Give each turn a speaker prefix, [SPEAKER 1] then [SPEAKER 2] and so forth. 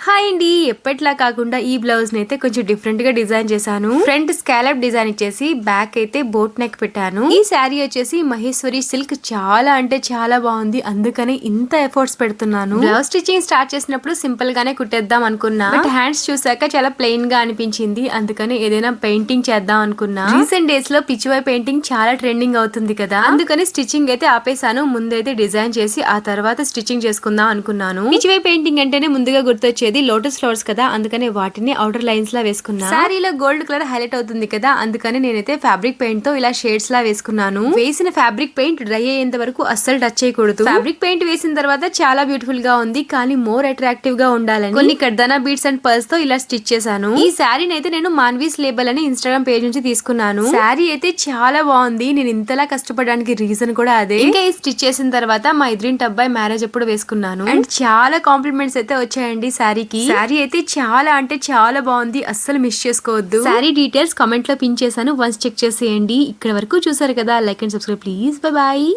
[SPEAKER 1] Hi అండి, ఎప్పట్లా కాకుండా ఈ బ్లౌజ్ ని అయితే కొంచెం డిఫరెంట్ గా డిజైన్ చేశాను. ఫ్రంట్ స్కాలప్ డిజైన్ ఇచ్చేసి బ్యాక్ అయితే బోట్ నెక్ పెట్టాను. ఈ శారీ వచ్చేసి మహేశ్వరి సిల్క్ చాలా అంటే చాలా బాగుంది, అందుకని ఇంత ఎఫర్ట్స్ పెడుతున్నాను. బ్లౌజ్ స్టిచ్చింగ్ స్టార్ట్ చేసినప్పుడు సింపుల్ గానే కుట్టేద్దాం అనుకున్నా, బట్ హ్యాండ్స్ చూసాక చాలా ప్లెయిన్ గా అనిపించింది, అందుకని ఏదైనా పెయింటింగ్ చేద్దాం అనుకున్నా. రీసెంట్ డేస్ లో పిచ్చివై పెయింటింగ్ చాలా ట్రెండింగ్ అవుతుంది కదా, అందుకని స్టిచ్చింగ్ అయితే ఆపేసాను. ముందైతే డిజైన్ చేసి ఆ తర్వాత స్టిచ్చింగ్ చేసుకుందాం అనుకున్నాను. పిచ్చివై పెయింటింగ్ అంటేనే ముందుగా గుర్తొచ్చేది లోటస్ ఫ్లవర్స్ కదా, అందుకని వాటిని అవుటర్ లైన్స్ లా వేసుకున్నా. శారీలో గోల్డ్ కలర్ హైలైట్ అవుతుంది కదా, అందుకని నేనైతే ఫ్యాబ్రిక్ పెయింట్ తో ఇలా షేడ్స్ లా వేసుకున్నాను. వేసిన ఫ్యాబ్రిక్ పెయింట్ డ్రై అయ్యేంత వరకు అస్సలు టచ్ చేయకూడదు. ఫ్యాబ్రిక్ పెయింట్ వేసిన తర్వాత చాలా బ్యూటిఫుల్ గా ఉంది, కానీ మోర్ అట్రాక్టివ్ గా ఉండాలని కొన్ని కర్దానా బీడ్స్ అండ్ పర్ల్స్ తో ఇలా స్టిచ్ చేశాను. ఈ శారీని అయితే నేను మాన్వీస్ లేబుల్ అని ఇన్స్టాగ్రామ్ పేజ్ నుంచి తీసుకున్నాను. శారీ అయితే చాలా బాగుంది, నేను ఇంతలా కష్టపడడానికి రీజన్ కూడా అదే. ఇంకా ఈ స్టిచ్ చేసిన తర్వాత మా ఎదురింటి అబ్బాయి మ్యారేజ్ అప్పుడు వేసుకున్నాను, అండ్ చాలా కాంప్లిమెంట్స్ అయితే వచ్చాయండి శారీకి. శారీ అయితే చాలా అంటే చాలా బాగుంది, అస్సలు మిస్ చేసుకోవద్దు. శారీ డీటెయిల్స్ కామెంట్ లో పిన్ చేశాను, వన్స్ చెక్ చేసేయండి. ఇక్కడ వరకు చూసారు కదా, like and subscribe please. Bye bye.